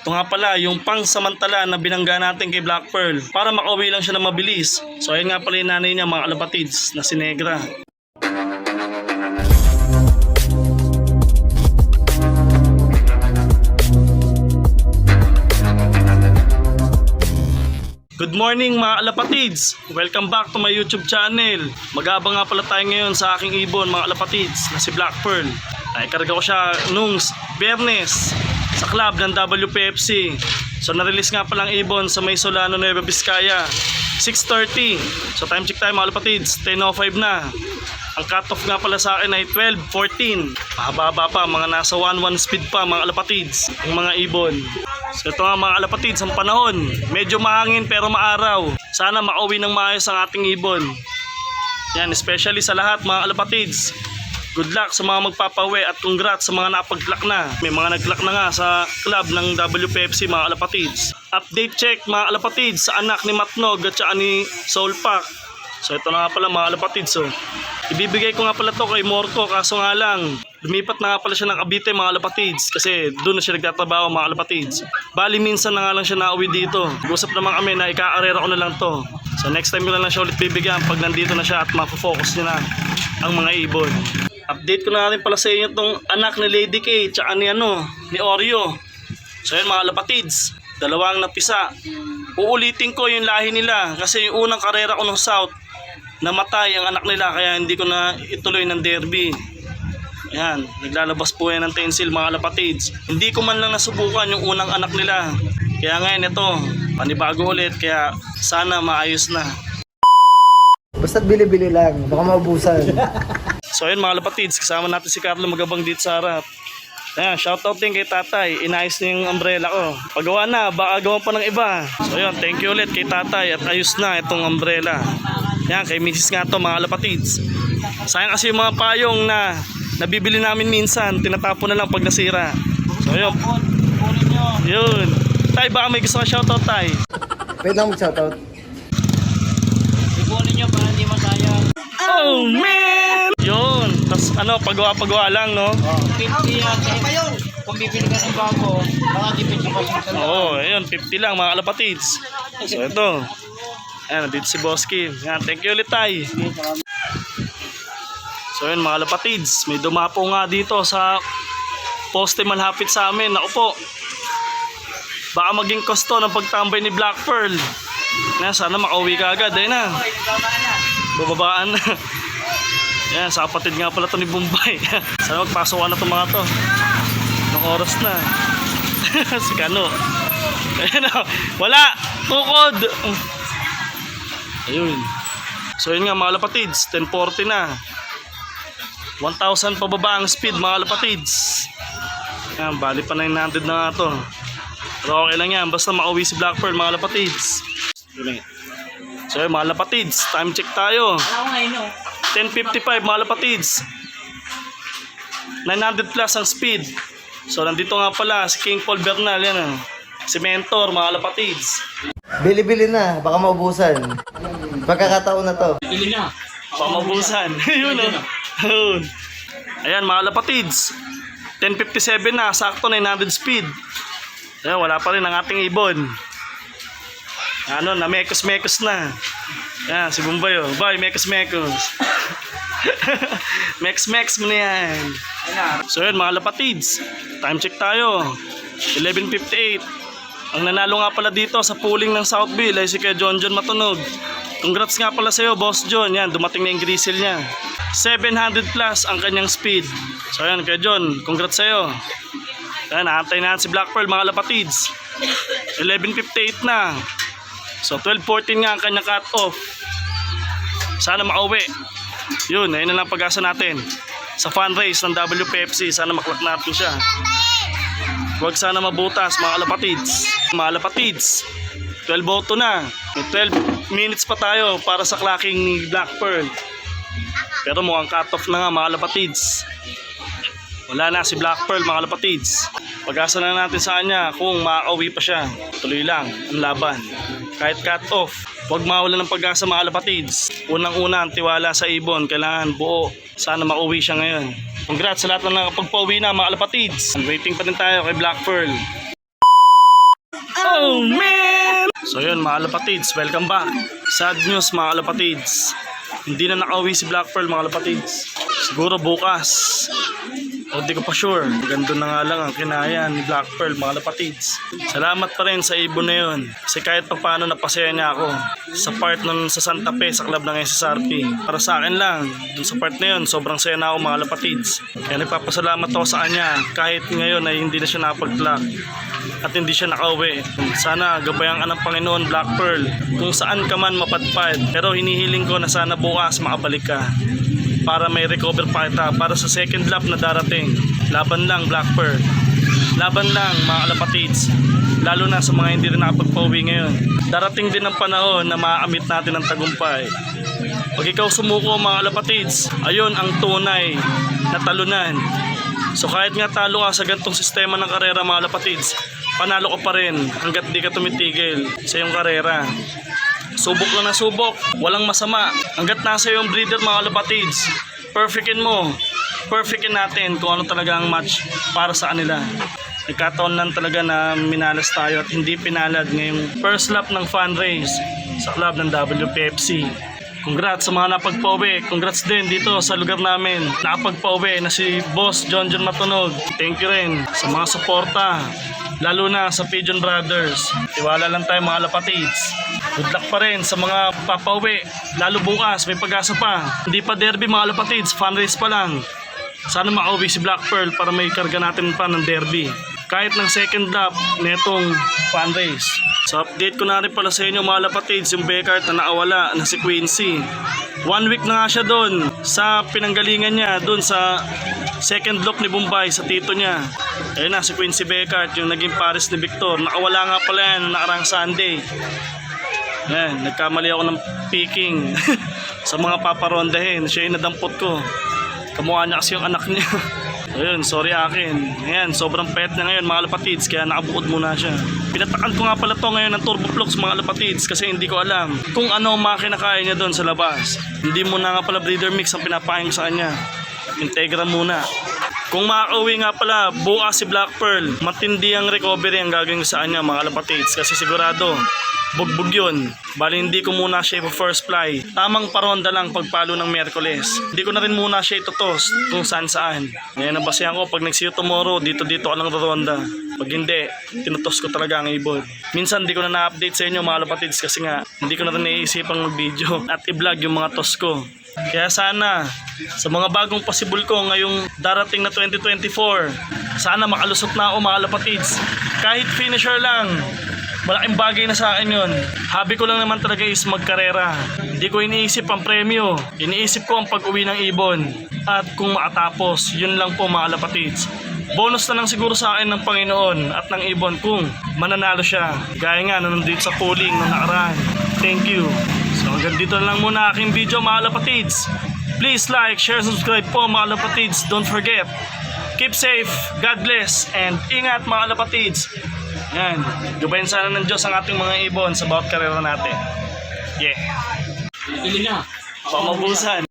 Ito nga pala yung pangsamantala na binangga natin kay Black Pearl para makauwi lang siya na mabilis. So ayun nga pala yung nanay niya mga kalapatids na si Negra. Good morning mga kalapatids! Welcome back to my YouTube channel. Mag-aabang nga pala tayo ngayon sa aking ibon mga kalapatids na si Black Pearl. Naikarga ko siya nung Biyernes sa club ng WPFC. So na-release nga palang ibon sa May Solano, Nueva Vizcaya 6:30. So time check tayo mga kalapatids, 10:05 na. Ang cutoff nga pala sa akin ay 12:14. Mahaba pa, mga nasa 1-1 speed pa mga kalapatids ang mga ibon. So ito nga mga kalapatids, ang panahon medyo mahangin pero maaraw. Sana makauwi ng maayos ang ating ibon. Yan, especially sa lahat mga kalapatids. Good luck sa mga magpapauwi at congrats sa mga napag-clock na. May mga nag-clock na nga sa club ng WPFC mga kalapatids. Update check mga kalapatids sa anak ni Matnog at saka ni Soul Pack. So ito na nga pala mga kalapatids. So, ibibigay ko nga pala to kay Morco, kaso nga lang lumipat na nga pala siya ng Cavite mga kalapatids kasi doon na siya nagtatrabaho mga kalapatids. Bali minsan na nga lang siya nauwi dito. Usap naman kami na ika-arera ko na lang to. So next time ko na lang siya ulit bibigyan pag nandito na siya at mapofocus niya na ang mga ibon. Update ko na rin pala sa inyo itong anak ni Lady K tsaka ni Oreo. So yun mga kalapatids, dalawang napisa. Uulitin ko yung lahi nila kasi yung unang karera ko ng South namatay ang anak nila kaya hindi ko na ituloy ng derby. Ayan, naglalabas po yan ng tensil mga kalapatids. Hindi ko man lang nasubukan yung unang anak nila. Kaya ngayon ito, panibago ulit kaya sana maayos na. Basta't bili-bili lang, baka maubusan. So ayun mga kalapatids, kasama natin si Carlo Magabang dito sa harap. Ayan, shoutout din kay tatay, inayos niya yung umbrella ko. Pagawa na, baka gawa pa ng iba. So ayun, thank you ulit kay tatay at ayos na itong umbrella. Yan, kay Mrs. nga to mga kalapatids. Sayang kasi yung mga payong na nabibili namin minsan, tinatapon na lang pag nasira. So yun, yun. Tay, baka may gusto ka shoutout tay? Pwede lang mag-shoutout. Ipunin nyo para hindi masayang. Oh man! Yun, tas pagawa lang no? 50 yan. Kung bibili ka ng bago, baka tipid ka pa sa Oo, ayun, 50 lang mga kalapatids. So ito, ayan, dito si Boss Kim. Yan, thank you ulit tay. So yun mga kalapatids, may dumapo nga dito sa poste malapit sa amin. Naku po, baka maging kosto ng pagtambay ni Black Pearl. Sana makauwi ka agad, ayun na. Bababaan na. Yan, sa kapatid nga pala to ni Bombay. Sana magpasokan na itong mga to. Anong oras na? Si Kano. Ayun na, wala! Tukod! Ayun. So yun nga mga kalapatids, 10:40 na. 1,000 pababa ang speed mga kalapatids. Yan, bali pa 900 na nga to. Pero okay lang yan, basta makauwi si Black Pearl mga kalapatids. So yun mga kalapatids, time check tayo. 10:55 mga kalapatids. 900 plus ang speed. So nandito nga pala si King Paul Bernal, yan si Mentor mga kalapatids. Bili-bili na, baka maubusan. Pagkakataon na to. Bili na. Pamabusan. Yun o. Yun. Ayan mga kalapatids. 10:57 na, sakto 900 speed. Ayan, wala pa rin ang ating ibon. Ano, na mekos-mekos na. Ayan, si Bombay o. Boy, mekos-mekos. Mex-mex mo na yan. So yun mga kalapatids, time check tayo. 11:58. Ang nanalo nga pala dito sa pooling ng Southville ay si Kuya John Matunog. Congrats nga pala sa'yo, Boss John. Yan, dumating na yung grizzle niya. 700 plus ang kanyang speed. So yan, Kuya John, congrats sa'yo. Yan, naantay na si Black Pearl mga kalapatids. 11:58 na. So 12:14 nga ang kanyang cut off. Sana makauwi. Yun, ayun na lang pag-asa natin sa fundraise ng WPFC. Sana maklak natin siya. Huwag sana mabutas mga kalapatids. Mga kalapatids, 12:02 na. May 12 minutes pa tayo para sa clacking ni Black Pearl. Pero mukhang cut off na nga mga kalapatids. Wala na si Black Pearl mga kalapatids. Pag-asa na natin sa kanya kung makauwi pa siya. Tuloy lang ang laban. Kahit cut off, huwag mawala ng pag-asa mga kalapatids. Unang-una ang tiwala sa ibon, kailangan buo. Sana makauwi siya ngayon. Congrats sa lahat na nakapagpauwi na mga kalapatids. Waiting pa din tayo kay Black Pearl. Oh man! So yun mga kalapatids, welcome back. Sad news mga kalapatids. Hindi na nakauwi si Black Pearl mga kalapatids. Siguro bukas. O di ko pa sure. Ganda na nga lang ang kinaya ni Black Pearl mga kalapatids. Salamat pa rin sa ibon na yun. Kasi kahit pa paano napasaya niya ako. Sa part nun sa Santa Fe sa club ng SSRP. Para sa akin lang, dun sa part na yun, sobrang saya na ako mga kalapatids. Kaya nagpapasalamat ako sa kanya. Kahit ngayon ay hindi na siya nakapag-clock. At hindi siya nakauwi. Sana gabayan ka ng Panginoon Black Pearl. Kung saan ka man mapadpad. Pero hinihiling ko na sana bukas makabalik ka. Para may recover pa kita. Para sa second lap na darating. Laban lang Black Pearl. Laban lang mga kalapatids. Lalo na sa mga hindi rin nakapagpauwi ngayon. Darating din ang panahon na maaamit natin ang tagumpay. Pag ikaw sumuko mga kalapatids, ayun ang tunay na talunan. So kahit nga talo ka sa gantong sistema ng karera mga kalapatids, panalo ka pa rin hanggat di ka tumitigil sa iyong karera. Subok lang na subok, walang masama. Hanggat nasa iyong breeder mga kalapatids, perfectin mo. Perfectin natin kung ano talaga ang match para sa kanila. Nagkataon lang talaga na minalas tayo at hindi pinalad ngayong first lap ng fun race sa club ng WPFC. Congrats sa mga napagpauwi. Congrats din dito sa lugar namin. Napagpauwi na si Boss John Matunog. Thank you rin sa mga suporta. Lalo na sa Pigeon Brothers. Tiwala lang tayo mga kalapatids. Good luck pa rin sa mga papauwi. Lalo bukas, may pag-asa pa. Hindi pa derby mga kalapatids, fun race pa lang. Sana makauwi si Black Pearl para may karga natin pa ng derby. Kahit ng second lap netong fun race. So update ko na rin pala sa inyo mga kalapatids yung Beckart na nakawala na si Quincy. 1 week na nga siya doon sa pinanggalingan niya doon sa second loop ni Bombay sa tito niya. Ayun na si Quincy Beckart yung naging pares ni Victor. Nakawala nga pala yan nakarang Sunday. Ayan, nagkamali ako ng picking sa mga paparondahin. Siya yung nadampot ko. Kamukha niya kasi yung anak niya. Ayun, sorry akin. Ayan, sobrang pet na ngayon mga kalapatids, kaya nakabukod muna siya. Pinatakan ko nga pala to ngayon ng Turboflux mga kalapatids kasi hindi ko alam kung ano ang makina kaya niya doon sa labas. Hindi muna nga pala breeder mix ang pinapain ko sa kanya. Integra muna. Kung makauwi nga pala bukas si Black Pearl, matindi ang recovery ang gagawin ko sa kanya mga kalapatids kasi sigurado bugbog yun. Bali hindi ko muna siya first fly. Tamang paronda lang pagpalo ng Miyerkules. Hindi ko na rin muna siya itotos kung saan saan. Ngayon nabasihan ko pag nag-see you tomorrow, dito ka lang ronda. Pag hindi, tinutos ko talaga ang ibon. Minsan hindi ko na na-update sa inyo mga kalapatids kasi nga hindi ko na rin naiisipang mag-video at i-vlog yung mga tos ko. Kaya sana sa mga bagong possible ko ngayong darating na 2024, sana makalusot na ako mga kalapatids. Kahit finisher lang, malaking bagay na sa akin yun. Hobby ko lang naman talaga is magkarera. Hindi ko iniisip ang premyo. Iniisip ko ang pag-uwi ng ibon. At kung makatapos, yun lang po mga kalapatids. Bonus na lang siguro sa akin ng Panginoon at ng ibon kung mananalo siya. Gaya nga nandito sa polling nung nakaraan. Thank you. So hanggang dito na lang muna aking video mga kalapatids. Please like, share, subscribe po mga kalapatids. Don't forget. Keep safe, God bless, and ingat mga kalapatids. Yan, gabayan sana ng Diyos ang ating mga ibon sa bawat karera natin. Yeah. Bili na. Pamabusan.